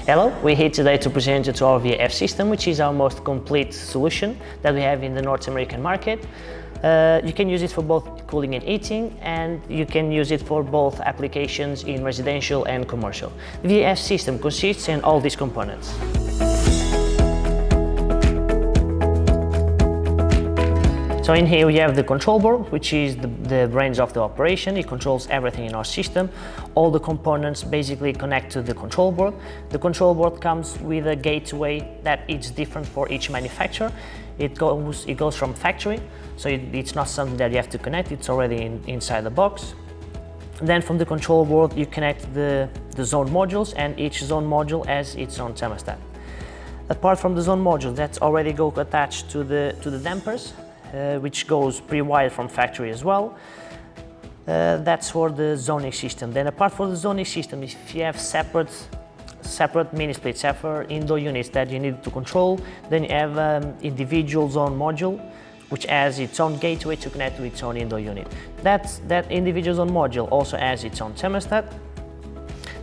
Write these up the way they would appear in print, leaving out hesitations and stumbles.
Hello, we're here today to present you to our VAF system, which is our most complete solution that we have in the North American market. You can use it for both cooling and heating, and you can use it for both applications in residential and commercial. The VAF system consists in all these components. So in here we have the control board, which is the brains of the operation. It controls everything in our system. All the components basically connect to the control board. The control board comes with a gateway that is different for each manufacturer. It goes from factory, so it's not something that you have to connect, it's already inside the box. And then from the control board you connect the zone modules, and each zone module has its own thermostat. Apart from the zone module, that's already attached to the dampers, which goes pre-wired from factory as well. That's for the zoning system. Then apart from the zoning system, if you have separate mini splits, separate indoor units that you need to control, then you have individual zone module, which has its own gateway to connect to its own indoor unit. That individual zone module also has its own thermostat.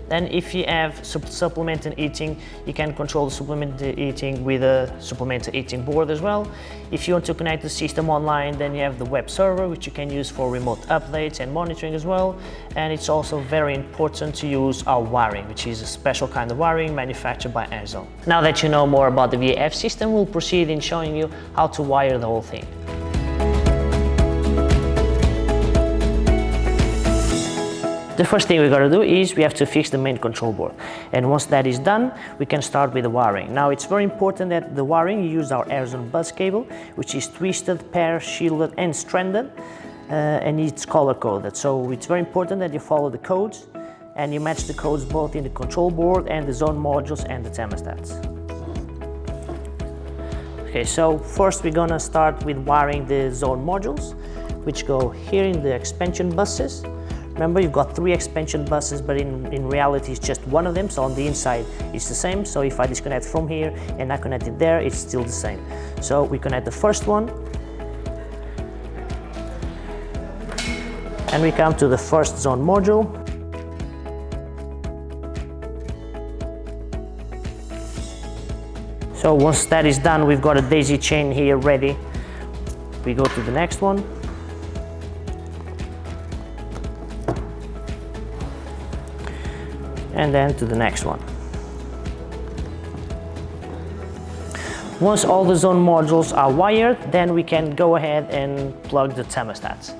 Then if you have supplemented heating, you can control the supplemented heating with a supplemented heating board as well. If you want to connect the system online, then you have the web server, which you can use for remote updates and monitoring as well. And it's also very important to use our wiring, which is a special kind of wiring manufactured by Airzone. Now that you know more about the VAF system, we'll proceed in showing you how to wire the whole thing. The first thing we got to do is we have to fix the main control board, and once that is done, we can start with the wiring. Now it's very important that the wiring, you use our Airzone bus cable, which is twisted, pair, shielded and stranded, and it's color coded. So it's very important that you follow the codes and you match the codes both in the control board and the zone modules and the thermostats. Okay, so first we're gonna start with wiring the zone modules, which go here in the expansion buses. Remember, you've got 3 expansion buses, but in reality it's just one of them, so on the inside it's the same. So if I disconnect from here and I connect it there, it's still the same. So we connect the first one, and we come to the first zone module. So once that is done, we've got a daisy chain here ready. We go to the next one. And then to the next one. Once all the zone modules are wired, then we can go ahead and plug the thermostats.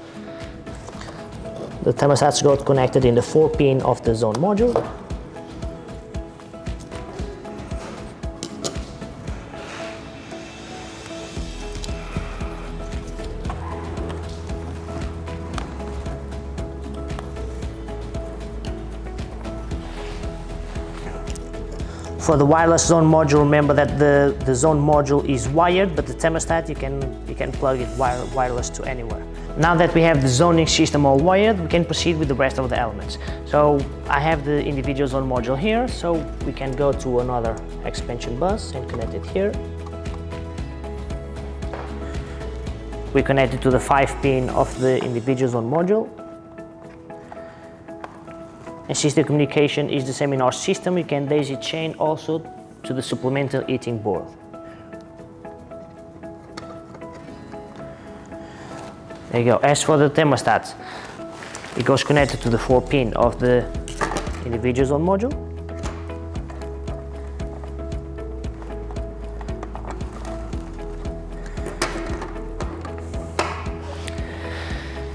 The thermostats got connected in the 4-pin of the zone module. For the wireless zone module, remember that the zone module is wired, but the thermostat you can plug it wireless to anywhere. Now that we have the zoning system all wired, we can proceed with the rest of the elements. So I have the individual zone module here, so we can go to another expansion bus and connect it here. We connect it to the 5-pin of the individual zone module. And since the communication is the same in our system, we can daisy chain also to the supplemental heating board. There you go. As for the thermostat, it goes connected to the 4-pin of the individual zone module.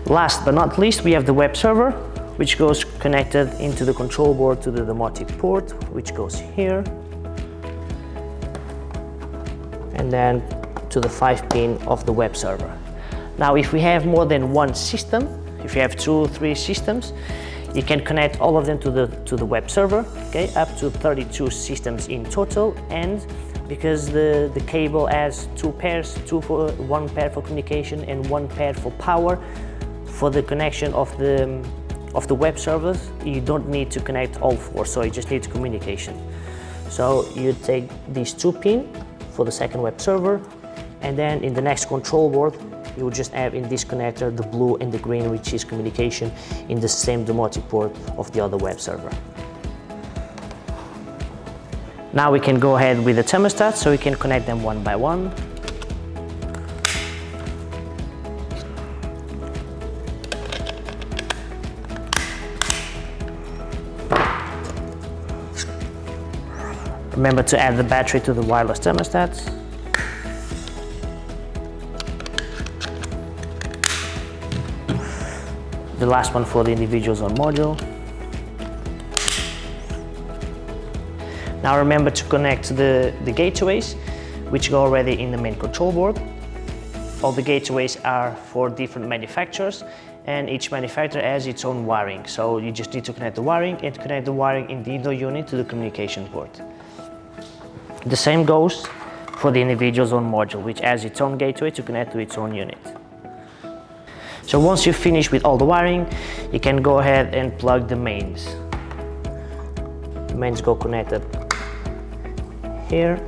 Last but not least, we have the web server, which goes connected into the control board to the domotic port, which goes here, and then to the 5-pin of the web server. Now, if we have more than one system, if you have 2 or 3 systems, you can connect all of them to the web server, okay, up to 32 systems in total. And because the cable has 2 pairs, 1 pair for communication and 1 pair for power, for the connection of the web servers, you don't need to connect all 4, so you just need communication. So you take these 2 pins for the second web server, and then in the next control board you will just have in this connector the blue and the green, which is communication in the same domotic port of the other web server. Now we can go ahead with the thermostat, so we can connect them one by one. Remember to add the battery to the wireless thermostats. The last one for the individual zone module. Now remember to connect the gateways, which go already in the main control board. All the gateways are for different manufacturers, and each manufacturer has its own wiring. So you just need to connect the wiring and connect the wiring in the indoor unit to the communication port. The same goes for the individual zone module, which has its own gateway to connect to its own unit. So once you've finished with all the wiring, you can go ahead and plug the mains. The mains go connected here.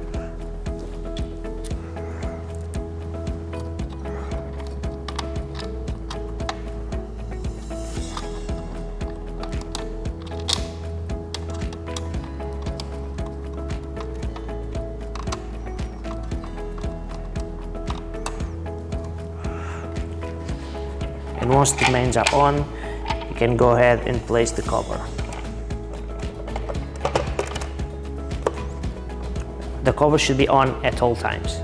And once the mains are on, you can go ahead and place the cover. The cover should be on at all times.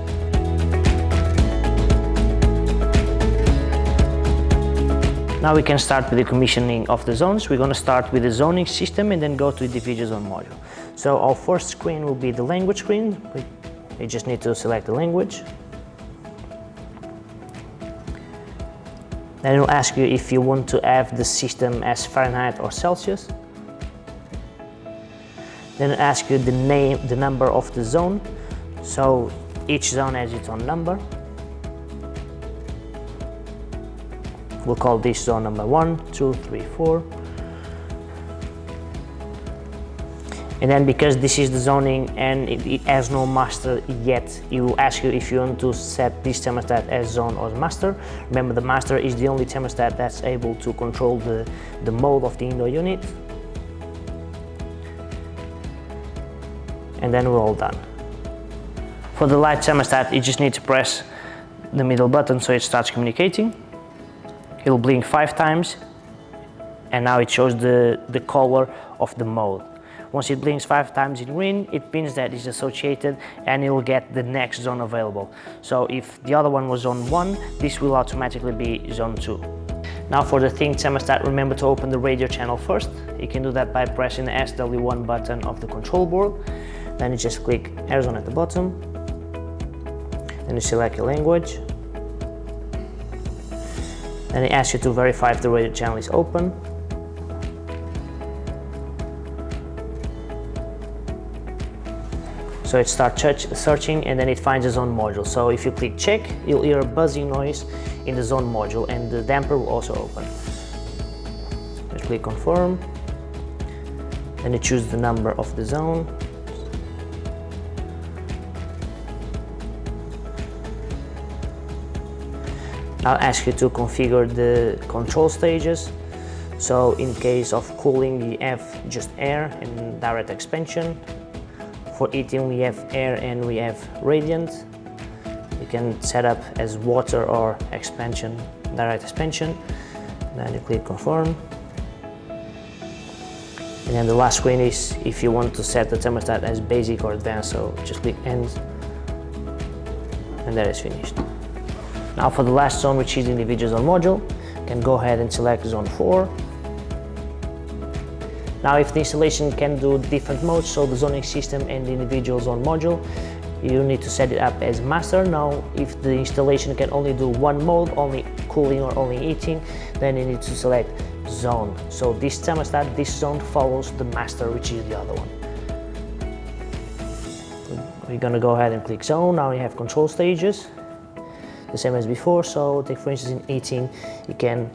Now we can start with the commissioning of the zones. We're going to start with the zoning system and then go to the individual zone module. So our first screen will be the language screen. You just need to select the language. Then it will ask you if you want to have the system as Fahrenheit or Celsius. Then it asks you the name, the number of the zone. So each zone has its own number. We'll call this zone number 1, 2, 3, 4. And then because this is the zoning and it has no master yet, it will ask you if you want to set this thermostat as zone or master. Remember, the master is the only thermostat that's able to control the mode of the indoor unit. And then we're all done. For the light thermostat, you just need to press the middle button so it starts communicating. It will blink 5 times, and now it shows the color of the mode. Once it blinks 5 times in green, it means that it's associated and it will get the next zone available. So if the other one was zone 1, this will automatically be zone 2. Now for the thin thermostat, remember to open the radio channel first. You can do that by pressing the SW1 button of the control board. Then you just click Airzone at the bottom. Then you select your language. Then it asks you to verify if the radio channel is open. So it starts searching and then it finds a zone module. So if you click check, you'll hear a buzzing noise in the zone module and the damper will also open. Just click confirm. Then you choose the number of the zone. I'll ask you to configure the control stages. So in case of cooling, you have just air and direct expansion. For heating, we have air and we have radiant. You can set up as water or expansion, direct expansion. Then you click confirm. And then the last screen is if you want to set the thermostat as basic or advanced, so just click end. And that is finished. Now for the last zone, which is the individual zone module, you can go ahead and select zone 4. Now if the installation can do different modes, so the zoning system and the individual zone module, you need to set it up as master. Now if the installation can only do one mode, only cooling or only heating, then you need to select zone. So this thermostat, this zone follows the master, which is the other one. We're gonna go ahead and click zone. Now you have control stages, the same as before. So take for instance in heating, you can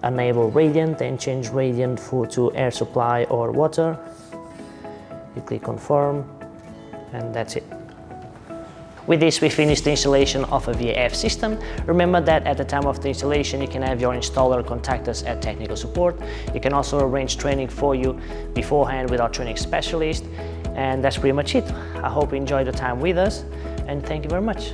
enable radiant and change radiant to air supply or water. You click confirm and that's it. With this, we finished the installation of a VAF system. Remember that at the time of the installation, you can have your installer contact us at technical support. You can also arrange training for you beforehand with our training specialist. And that's pretty much it. I hope you enjoyed the time with us, and thank you very much.